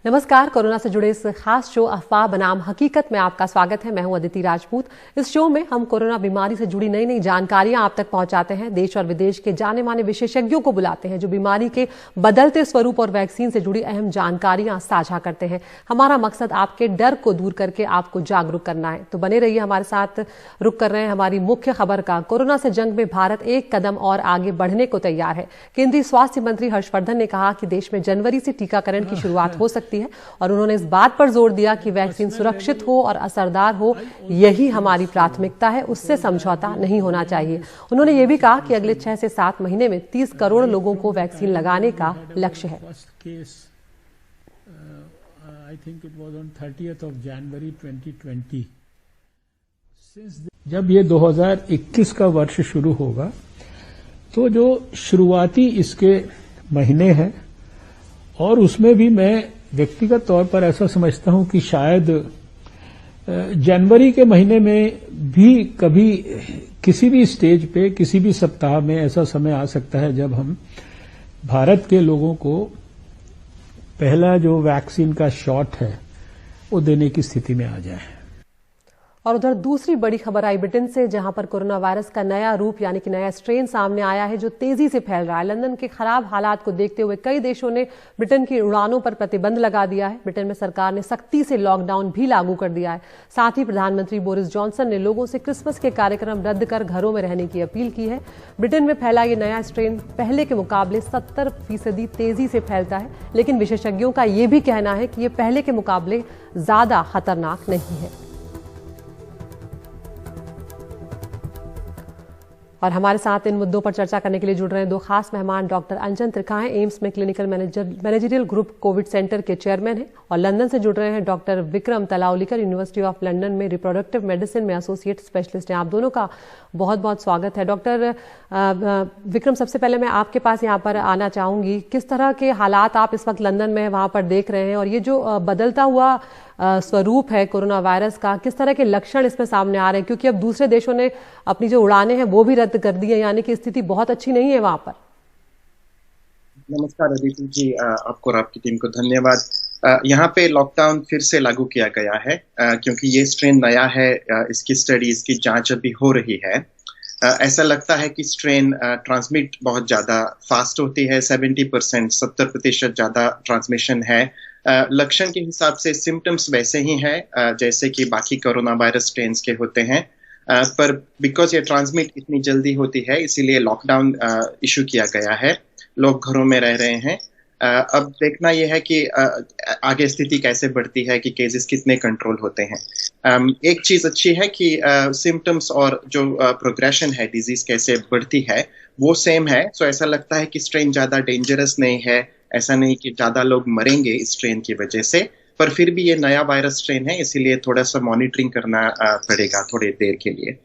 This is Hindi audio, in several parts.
नमस्कार। कोरोना से जुड़े इस खास शो अफवाह बनाम हकीकत में आपका स्वागत है। मैं हूं अदिति राजपूत। इस शो में हम कोरोना बीमारी से जुड़ी नई नई जानकारियां आप तक पहुंचाते हैं। देश और विदेश के जाने माने विशेषज्ञों को बुलाते हैं जो बीमारी के बदलते स्वरूप और वैक्सीन से जुड़ी अहम जानकारियां साझा करते हैं। हमारा मकसद आपके डर को दूर करके आपको जागरूक करना है। तो बने रहिए हमारे साथ। रुक कर रहे हैं हमारी मुख्य खबर का। कोरोना से जंग में भारत एक कदम और आगे बढ़ने को तैयार है। केंद्रीय स्वास्थ्य मंत्री हर्षवर्धन ने कहा कि देश में जनवरी से टीकाकरण की शुरुआत हो सकती है और उन्होंने इस बात पर जोर दिया कि वैक्सीन सुरक्षित हो और असरदार हो, यही हमारी प्राथमिकता है, उससे समझौता नहीं होना चाहिए। उन्होंने ये भी कहा कि अगले 6 से 7 महीने में 30 करोड़ लोगों को वैक्सीन लगाने का लक्ष्य है। जब ये 2021 का वर्ष शुरू होगा तो जो शुरुआती इसके महीने हैं और उसमें भी मैं व्यक्तिगत तौर पर ऐसा समझता हूं कि शायद जनवरी के महीने में भी कभी किसी भी स्टेज पे किसी भी सप्ताह में ऐसा समय आ सकता है जब हम भारत के लोगों को पहला जो वैक्सीन का शॉट है वो देने की स्थिति में आ जाए। और उधर दूसरी बड़ी खबर आई ब्रिटेन से, जहां पर कोरोना वायरस का नया रूप यानी कि नया स्ट्रेन सामने आया है जो तेजी से फैल रहा है। लंदन के खराब हालात को देखते हुए कई देशों ने ब्रिटेन की उड़ानों पर प्रतिबंध लगा दिया है। ब्रिटेन में सरकार ने सख्ती से लॉकडाउन भी लागू कर दिया है। साथ ही प्रधानमंत्री बोरिस जॉनसन ने लोगों से क्रिसमस के कार्यक्रम रद्द कर घरों में रहने की अपील की है। ब्रिटेन में फैला ये नया स्ट्रेन पहले के मुकाबले 70% तेजी से फैलता है, लेकिन विशेषज्ञों का ये भी कहना है कि ये पहले के मुकाबले ज्यादा खतरनाक नहीं है। और हमारे साथ इन मुद्दों पर चर्चा करने के लिए जुड़ रहे हैं दो खास मेहमान। डॉक्टर अंजन त्रिखा हैं, एम्स में clinical managerial group covid centre के चेयरमैन हैं। और लंदन से जुड़ रहे हैं doctor Vikram Talwalkar, university of London में रिप्रोडक्टिव मेडिसिन में एसोसिएट स्पेशलिस्ट हैं। आप दोनों का बहुत बहुत स्वागत है। डॉक्टर विक्रम, सबसे पहले मैं आपके पास यहाँ पर आना चाहूंगी। किस तरह के हालात आप इस वक्त लंदन में वहां पर देख रहे हैं और ये जो बदलता हुआ स्वरूप है कोरोना वायरस का, किस तरह के लक्षण इसमें सामने आ रहे हैं? क्योंकि अब दूसरे देशों ने अपनी जो उड़ानें हैं वो भी रद्द कर दी है, यानी कि स्थिति बहुत अच्छी नहीं है वहां पर। नमस्कार अदिति जी, आपको और आपकी टीम को धन्यवाद। यहाँ पे लॉकडाउन फिर से लागू किया गया है क्योंकि ये स्ट्रेन नया है। इसकी स्टडी, इसकी जांच अभी हो रही है। ऐसा लगता है कि स्ट्रेन ट्रांसमिट बहुत ज्यादा फास्ट होती है। 70% ज्यादा ट्रांसमिशन है। लक्षण के हिसाब से सिम्टम्स वैसे ही हैं जैसे कि बाकी कोरोना वायरस स्ट्रेन्स के होते हैं, पर बिकॉज ये ट्रांसमिट इतनी जल्दी होती है इसीलिए लॉकडाउन इशू किया गया है। लोग घरों में रह रहे हैं। अब देखना यह है कि आगे स्थिति कैसे बढ़ती है, कि केसेस कितने कंट्रोल होते हैं। एक चीज अच्छी है कि सिम्टम्स और जो प्रोग्रेशन है, डिजीज कैसे बढ़ती है, वो सेम है। सो ऐसा लगता है कि स्ट्रेन ज्यादा डेंजरस नहीं है। ऐसा नहीं कि ज्यादा लोग मरेंगे इस स्ट्रेन की वजह से, पर फिर भी ये नया वायरस स्ट्रेन है, इसीलिए थोड़ा सा मॉनिटरिंग करना पड़ेगा थोड़ी देर के लिए।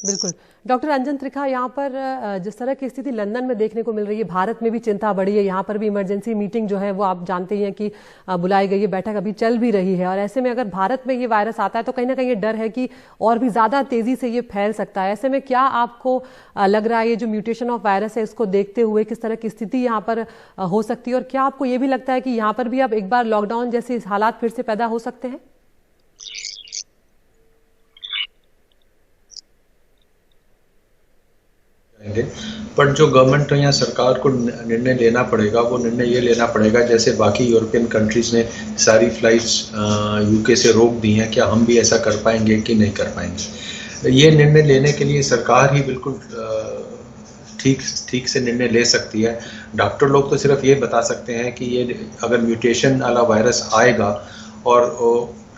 बिल्कुल। डॉक्टर अंजन त्रिखा, यहाँ पर जिस तरह की स्थिति लंदन में देखने को मिल रही है, भारत में भी चिंता बढ़ी है। यहाँ पर भी इमरजेंसी मीटिंग जो है वो आप जानते ही हैं कि बुलाई गई है, बैठक अभी चल भी रही है। और ऐसे में अगर भारत में ये वायरस आता है तो कहीं ना कहीं ये डर है कि और भी ज्यादा तेजी से ये फैल सकता है। ऐसे में क्या आपको लग रहा है ये जो म्यूटेशन ऑफ वायरस है इसको देखते हुए किस तरह की स्थिति यहाँ पर हो सकती है? और क्या आपको ये भी लगता है कि यहाँ पर भी अब एक बार लॉकडाउन जैसे हालात फिर से पैदा हो सकते हैं? पर जो गवर्नमेंट या सरकार को निर्णय लेना पड़ेगा वो निर्णय ये लेना पड़ेगा, जैसे बाकी यूरोपियन कंट्रीज ने सारी फ्लाइट्स यूके से रोक दी हैं, क्या हम भी ऐसा कर पाएंगे कि नहीं कर पाएंगे? ये निर्णय लेने के लिए सरकार ही बिल्कुल ठीक से निर्णय ले सकती है। डॉक्टर लोग तो सिर्फ ये बता सकते हैं कि ये अगर म्यूटेशन वाला वायरस आएगा, और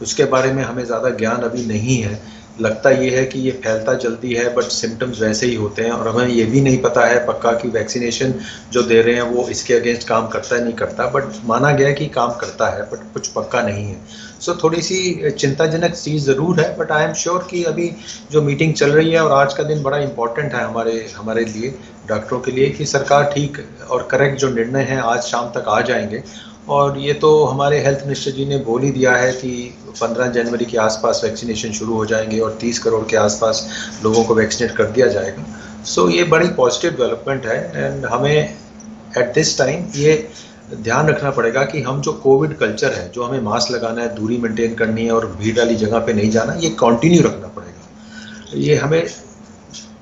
उसके बारे में हमें ज़्यादा ज्ञान अभी नहीं है। लगता ये है कि ये फैलता जल्दी है बट सिम्टम्स वैसे ही होते हैं, और हमें ये भी नहीं पता है पक्का कि वैक्सीनेशन जो दे रहे हैं वो इसके अगेंस्ट काम करता है नहीं करता, बट माना गया है कि काम करता है, बट कुछ पक्का नहीं है। सो थोड़ी सी चिंताजनक चीज़ ज़रूर है, बट आई एम श्योर कि अभी जो मीटिंग चल रही है, और आज का दिन बड़ा इंपॉर्टेंट है हमारे लिए, डॉक्टरों के लिए, कि सरकार ठीक और करेक्ट जो निर्णय है आज शाम तक आ जाएंगे। और ये तो हमारे हेल्थ मिनिस्टर जी ने बोल ही दिया है कि 15 जनवरी के आसपास वैक्सीनेशन शुरू हो जाएंगे और 30 करोड़ के आसपास लोगों को वैक्सीनेट कर दिया जाएगा। सो ये बड़ी पॉजिटिव डेवलपमेंट है, एंड हमें एट दिस टाइम ये ध्यान रखना पड़ेगा कि हम जो कोविड कल्चर है, जो हमें मास्क लगाना है, दूरी मेंटेन करनी है और भीड़ वाली जगह पे नहीं जाना, ये कंटिन्यू रखना पड़ेगा। ये हमें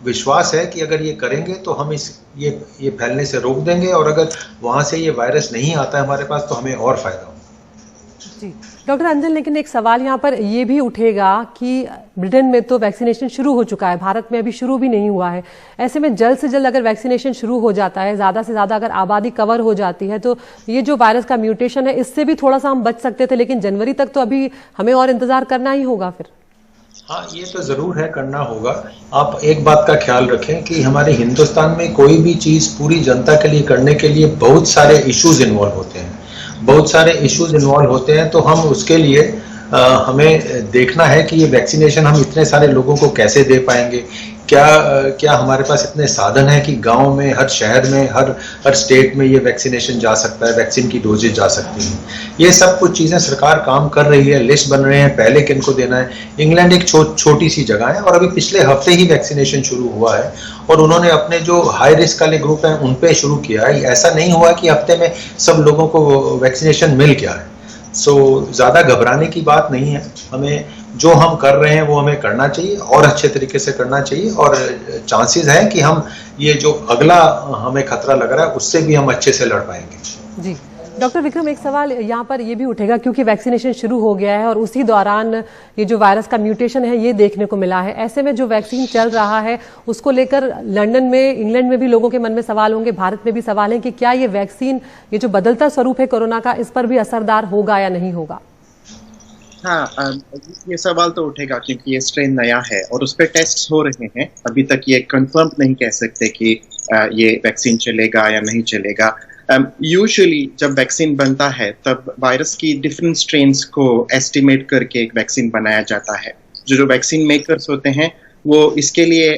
विश्वास है कि अगर ये करेंगे तो हम ये फैलने से रोक देंगे, और अगर वहाँ से ये वायरस नहीं आता है हमारे पास तो हमें और फायदा होगा। जी डॉक्टर अंजन, लेकिन एक सवाल यहाँ पर ये भी उठेगा कि ब्रिटेन में तो वैक्सीनेशन शुरू हो चुका है, भारत में अभी शुरू भी नहीं हुआ है। ऐसे में जल्द से जल्द अगर वैक्सीनेशन शुरू हो जाता है, ज़्यादा से ज़्यादा अगर आबादी कवर हो जाती है, तो ये जो वायरस का म्यूटेशन है इससे भी थोड़ा सा हम बच सकते थे, लेकिन जनवरी तक तो अभी हमें और इंतजार करना ही होगा फिर। हाँ, ये तो जरूर है, करना होगा। आप एक बात का ख्याल रखें कि हमारे हिंदुस्तान में कोई भी चीज पूरी जनता के लिए करने के लिए बहुत सारे इश्यूज इन्वॉल्व होते हैं, बहुत सारे इश्यूज इन्वॉल्व होते हैं। तो हम उसके लिए हमें देखना है कि ये वैक्सीनेशन हम इतने सारे लोगों को कैसे दे पाएंगे, क्या हमारे पास इतने साधन है कि गांव में, हर शहर में, हर स्टेट में ये वैक्सीनेशन जा सकता है, वैक्सीन की डोजेज जा सकती हैं। ये सब कुछ चीज़ें सरकार काम कर रही है, लिस्ट बन रहे हैं पहले किनको देना है। इंग्लैंड एक छोटी सी जगह है और अभी पिछले हफ्ते ही वैक्सीनेशन शुरू हुआ है, और उन्होंने अपने जो हाई रिस्क वाले ग्रुप हैं उन पे शुरू किया है। ऐसा नहीं हुआ कि हफ्ते में सब लोगों को वैक्सीनेशन मिल गया है। सो ज़्यादा घबराने की बात नहीं है। हमें जो हम कर रहे हैं वो हमें करना चाहिए और अच्छे तरीके से करना चाहिए, और चांसेस हैं कि हम ये जो अगला हमें खतरा लग रहा है उससे भी हम अच्छे से लड़ पाएंगे। जी डॉक्टर विक्रम, एक सवाल यहाँ पर ये भी उठेगा, क्योंकि वैक्सीनेशन शुरू हो गया है और उसी दौरान ये जो वायरस का म्यूटेशन है ये देखने को मिला है। ऐसे में जो वैक्सीन चल रहा है उसको लेकर लंदन में, इंग्लैंड में भी लोगों के मन में सवाल होंगे, भारत में भी सवाल है कि क्या ये वैक्सीन, ये जो बदलता स्वरूप है कोरोना का, इस पर भी असरदार होगा या नहीं होगा? हाँ, ये सवाल तो उठेगा क्योंकि ये स्ट्रेन नया है और उस पर टेस्ट हो रहे हैं। अभी तक ये कंफर्म नहीं कह सकते कि ये वैक्सीन चलेगा या नहीं चलेगा। यूजुअली जब वैक्सीन बनता है तब वायरस की डिफरेंट स्ट्रेन्स को एस्टिमेट करके एक वैक्सीन बनाया जाता है। जो वैक्सीन मेकर्स होते हैं वो इसके लिए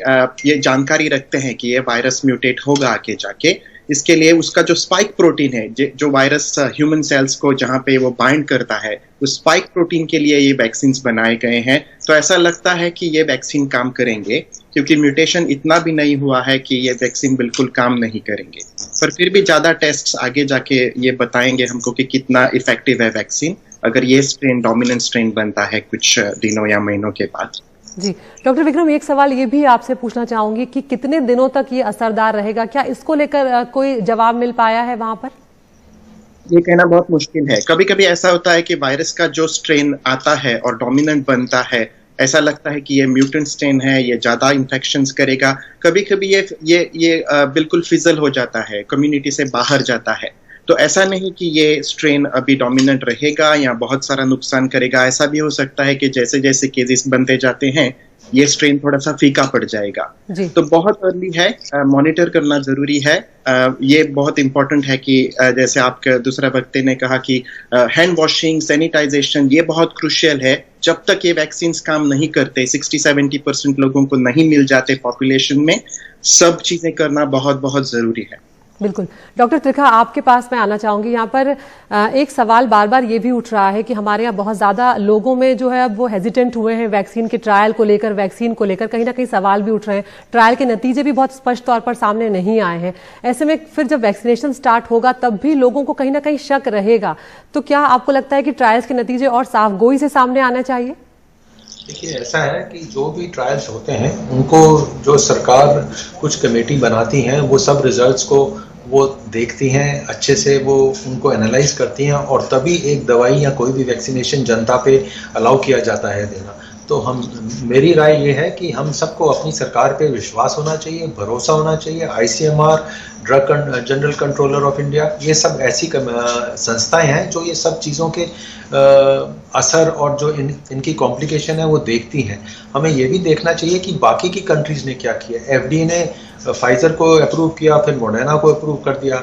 ये जानकारी रखते हैं कि ये वायरस म्यूटेट होगा आगे जाके। इसके लिए उसका जो स्पाइक प्रोटीन है, जो वायरस ह्यूमन सेल्स को जहाँ पे वो बाइंड करता है, उस स्पाइक प्रोटीन के लिए ये वैक्सीन बनाए गए हैं। तो ऐसा लगता है कि ये वैक्सीन काम करेंगे, क्योंकि म्यूटेशन इतना भी नहीं हुआ है कि ये वैक्सीन बिल्कुल काम नहीं करेंगे। पर फिर भी ज्यादा टेस्ट आगे जाके ये बताएंगे हमको कि कितना इफेक्टिव है वैक्सीन, अगर ये स्ट्रेन डोमिनेंट स्ट्रेन बनता है कुछ दिनों या महीनों के बाद। जी डॉक्टर विक्रम, एक सवाल ये भी आपसे पूछना चाहूंगी कि कितने दिनों तक ये असरदार रहेगा? क्या इसको लेकर कोई जवाब मिल पाया है वहां पर? ये कहना बहुत मुश्किल है। कभी कभी ऐसा होता है कि वायरस का जो स्ट्रेन आता है और डोमिनेंट बनता है, ऐसा लगता है कि ये म्यूटेंट स्ट्रेन है, ये ज्यादा इन्फेक्शंस करेगा। कभी कभी ये बिल्कुल फिजल हो जाता है, कम्युनिटी से बाहर जाता है। तो ऐसा नहीं कि ये स्ट्रेन अभी डोमिनेंट रहेगा या बहुत सारा नुकसान करेगा। ऐसा भी हो सकता है कि जैसे जैसे केसेस बनते जाते हैं ये स्ट्रेन थोड़ा सा फीका पड़ जाएगा। तो बहुत अर्ली है, मॉनिटर करना जरूरी है। ये बहुत इंपॉर्टेंट है कि जैसे आपके दूसरा वक्ता ने कहा कि हैंड वॉशिंग, सैनिटाइजेशन, ये बहुत क्रूशियल है। जब तक ये वैक्सीन काम नहीं करते, 60-70% लोगों को नहीं मिल जाते पॉपुलेशन में, सब चीजें करना बहुत बहुत जरूरी है। बिल्कुल। डॉक्टर त्रिखा, आपके पास मैं आना चाहूंगी। यहाँ पर एक सवाल बार बार ये भी उठ रहा है कि हमारे यहाँ बहुत ज्यादा लोगों में जो है अब वो हेजिटेंट हुए हैं वैक्सीन के ट्रायल को लेकर, वैक्सीन को लेकर कहीं ना कहीं सवाल भी उठ रहे हैं। ट्रायल के नतीजे भी बहुत स्पष्ट तौर पर सामने नहीं आए हैं। ऐसे में फिर जब वैक्सीनेशन स्टार्ट होगा तब भी लोगों को कहीं ना कहीं शक रहेगा। तो क्या आपको लगता है कि ट्रायल्स के नतीजे और साफ गोई से सामने आना चाहिए? देखिए, ऐसा है कि जो भी ट्रायल्स होते हैं उनको जो सरकार कुछ कमेटी बनाती हैं वो सब रिजल्ट्स को वो देखती हैं, अच्छे से वो उनको एनालाइज करती हैं, और तभी एक दवाई या कोई भी वैक्सीनेशन जनता पे अलाउ किया जाता है देना। तो मेरी राय ये है कि हम सबको अपनी सरकार पे विश्वास होना चाहिए, भरोसा होना चाहिए। ICMR, drug general controller of India, ये सब ऐसी संस्थाएं हैं जो ये सब चीज़ों के असर और जो इनकी कॉम्प्लिकेशन है वो देखती हैं। हमें ये भी देखना चाहिए कि बाकी की कंट्रीज़ ने क्या किया। FDA ने फाइजर को अप्रूव किया, फिर मोडेना को अप्रूव कर दिया,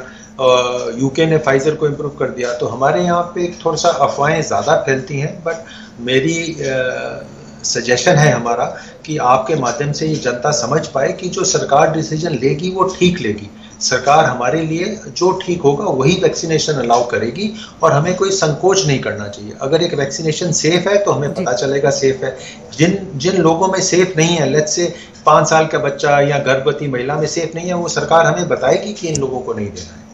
UK ने फाइजर को अप्रूव कर दिया। तो हमारे यहाँ पे थोड़ा सा अफवाहें ज़्यादा फैलती हैं, बट मेरी सजेशन है हमारा कि आपके माध्यम से ये जनता समझ पाए कि जो सरकार डिसीजन लेगी वो ठीक लेगी। सरकार हमारे लिए जो ठीक होगा वही वैक्सीनेशन अलाउ करेगी, और हमें कोई संकोच नहीं करना चाहिए। अगर एक वैक्सीनेशन सेफ है तो हमें पता चलेगा सेफ है। जिन लोगों में सेफ नहीं है, लेट्स से 5 साल का बच्चा या गर्भवती महिला में सेफ नहीं है, वो सरकार हमें बताएगी कि इन लोगों को नहीं देना है।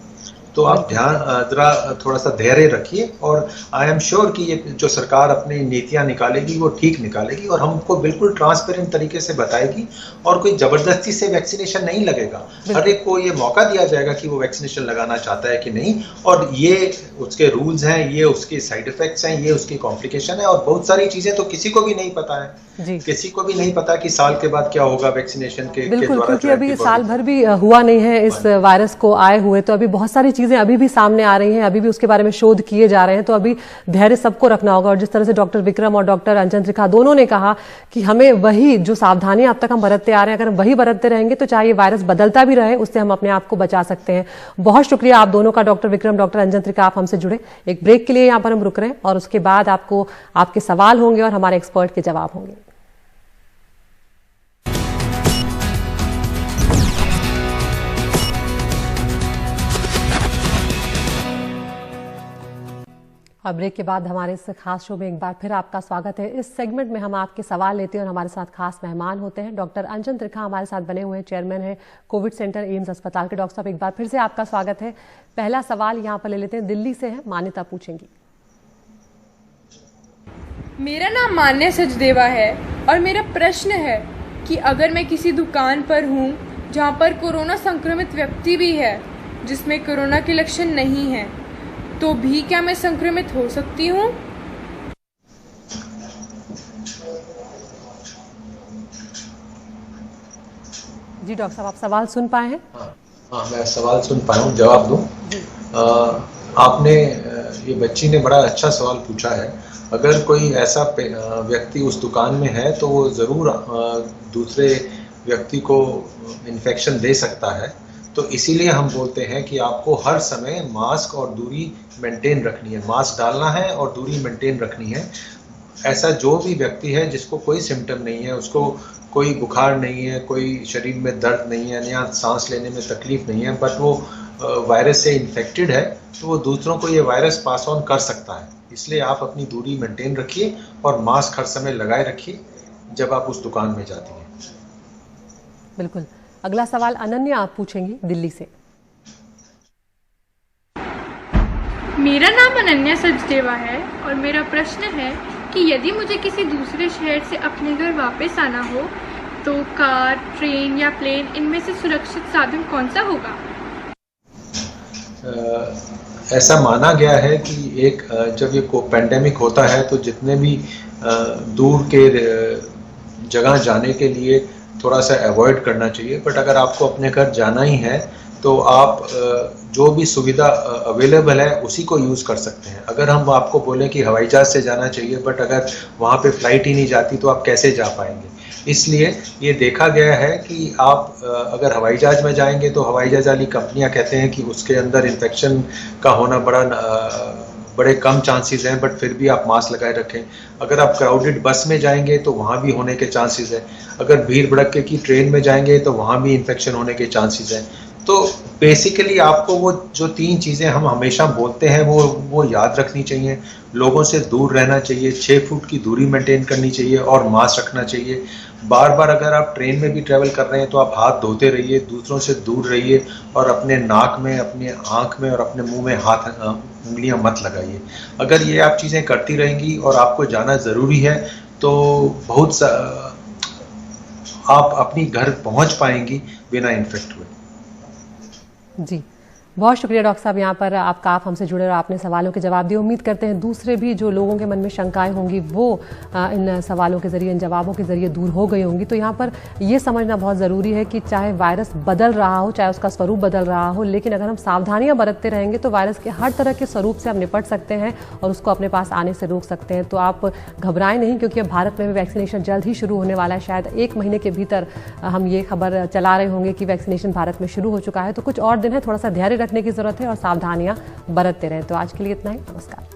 तो आप ध्यान जरा थोड़ा सा धैर्य रखिए, और आई एम श्योर कि ये जो सरकार अपनी नीतियां निकालेगी वो ठीक निकालेगी और हमको बिल्कुल ट्रांसपेरेंट तरीके से बताएगी, और कोई जबरदस्ती से वैक्सीनेशन नहीं लगेगा। हर एक को ये मौका दिया जाएगा कि वो वैक्सीनेशन लगाना चाहता है कि नहीं, और ये उसके रूल्स हैं, ये उसके साइड इफेक्ट्स हैं, ये उसकी कॉम्प्लिकेशन है, और बहुत सारी चीजें तो किसी को भी नहीं पता है जी। किसी को भी नहीं पता कि साल के बाद क्या होगा वैक्सीनेशन के द्वारा, क्योंकि अभी साल भर भी हुआ नहीं है इस वायरस को आए हुए, तो अभी बहुत सारी चीजें अभी भी सामने आ रही हैं, अभी भी उसके बारे में शोध किए जा रहे हैं, तो अभी धैर्य सबको रखना होगा। और जिस तरह से डॉक्टर विक्रम और डॉक्टर अंजन त्रिखा दोनों ने कहा कि हमें वही जो सावधानियां अब तक हम बरतते आ रहे हैं, अगर हम वही बरतते रहेंगे तो चाहे ये वायरस बदलता भी रहे, उससे हम अपने आप को बचा सकते हैं। बहुत शुक्रिया आप दोनों का, डॉक्टर विक्रम, डॉक्टर अंजन त्रिखा, आप हमसे जुड़े। एक ब्रेक के लिए यहाँ पर हम रुक रहे हैं और उसके बाद आपको आपके सवाल होंगे और हमारे एक्सपर्ट के जवाब होंगे। और ब्रेक के बाद हमारे इस खास शो में एक बार फिर आपका स्वागत है। इस सेगमेंट में हम आपके सवाल लेते हैं और हमारे साथ खास मेहमान होते हैं। डॉक्टर अंजन त्रिखा हमारे साथ बने हुए हैं, चेयरमैन है कोविड सेंटर एम्स अस्पताल के। डॉक्टर साहब, एक बार फिर से आपका स्वागत है। पहला सवाल यहाँ पर ले लेते हैं, दिल्ली से है, मान्यता पूछेंगी। मेरा नाम मान्य सचदेवा है और मेरा प्रश्न है कि अगर मैं किसी दुकान पर हूँ जहाँ पर कोरोना संक्रमित व्यक्ति भी है जिसमें कोरोना के लक्षण नहीं है, तो भी क्या मैं संक्रमित हो सकती हूँ? जी डॉक्टर साहब, आप सवाल सुन पाए हैं? हाँ, मैं सवाल सुन पाया हूँ, जवाब दूँ। आपने ये बच्ची ने बड़ा अच्छा सवाल पूछा है। अगर कोई ऐसा व्यक्ति उस दुकान में है तो वो ज़रूर दूसरे व्यक्ति को इन्फेक्शन दे सकता है, तो इसीलिए हम बोलते हैं कि आपको हर समय मास्क और दूरी मेंटेन रखनी है, मास्क डालना है और दूरी मेंटेन रखनी है। ऐसा जो भी व्यक्ति है जिसको कोई सिम्टम नहीं है, उसको कोई बुखार नहीं है, कोई शरीर में दर्द नहीं है या सांस लेने में तकलीफ नहीं है, बट वो वायरस से इन्फेक्टेड है, तो वो दूसरों को ये वायरस पास ऑन कर सकता है। इसलिए आप अपनी दूरी मेंटेन रखिए और मास्क हर समय लगाए रखिए जब आप उस दुकान में जाती हैं। बिल्कुल। अगला सवाल अनन्या आप पूछेंगी दिल्ली से। मेरा नाम अनन्या सचदेवा है और मेरा प्रश्न है कि यदि मुझे किसी दूसरे शहर से अपने घर वापस आना हो तो कार, ट्रेन या प्लेन, इनमें से सुरक्षित साधन कौन सा होगा? ऐसा माना गया है कि जब ये पेंडेमिक होता है तो जितने भी दूर के जगह जाने के लिए थोड़ा सा अवॉइड करना चाहिए, बट अगर आपको अपने घर जाना ही है तो आप जो भी सुविधा अवेलेबल है उसी को यूज़ कर सकते हैं। अगर हम आपको बोलें कि हवाई जहाज़ से जाना चाहिए, बट अगर वहाँ पे फ्लाइट ही नहीं जाती तो आप कैसे जा पाएंगे? इसलिए ये देखा गया है कि आप अगर हवाई जहाज़ में जाएंगे तो हवाई जहाज़ वाली कंपनियां कहते हैं कि उसके अंदर इन्फेक्शन का होना बड़े कम चांसेस हैं, बट फिर भी आप मास्क लगाए रखें। अगर आप क्राउडेड बस में जाएंगे तो वहाँ भी होने के चांसेस हैं। अगर भीड़ भड़के की ट्रेन में जाएंगे तो वहाँ भी इन्फेक्शन होने के चांसेस हैं। तो बेसिकली आपको वो जो 3 चीज़ें हम हमेशा बोलते हैं वो याद रखनी चाहिए। लोगों से दूर रहना चाहिए, 6 फुट की दूरी मेंटेन करनी चाहिए और मास्क रखना चाहिए। बार बार अगर आप ट्रेन में भी ट्रैवल कर रहे हैं तो आप हाथ धोते रहिए, दूसरों से दूर रहिए और अपने नाक में, अपने आँख में और अपने मुंह में उंगलियां मत लगाइए। अगर ये आप चीज़ें करती रहेंगी और आपको जाना ज़रूरी है तो आप अपनी घर पहुंच पाएंगी बिना इन्फेक्ट हुए। जी, बहुत शुक्रिया डॉक्टर साहब, यहाँ पर आप हमसे जुड़े और आपने सवालों के जवाब दिए। उम्मीद करते हैं दूसरे भी जो लोगों के मन में शंकाएं होंगी वो इन सवालों के जरिए, इन जवाबों के जरिए दूर हो गई होंगी। तो यहाँ पर ये समझना बहुत ज़रूरी है कि चाहे वायरस बदल रहा हो, चाहे उसका स्वरूप बदल रहा हो, लेकिन अगर हम सावधानियां बरतते रहेंगे तो वायरस के हर तरह के स्वरूप से हम निपट सकते हैं और उसको अपने पास आने से रोक सकते हैं। तो आप घबराएं नहीं, क्योंकि अब भारत में भी वैक्सीनेशन जल्द ही शुरू होने वाला है। शायद 1 महीने के भीतर हम ये खबर चला रहे होंगे कि वैक्सीनेशन भारत में शुरू हो चुका है। तो कुछ और दिन है, थोड़ा सा धैर्य रखने की जरूरत है और सावधानियां बरतते रहें। तो आज के लिए इतना ही, नमस्कार।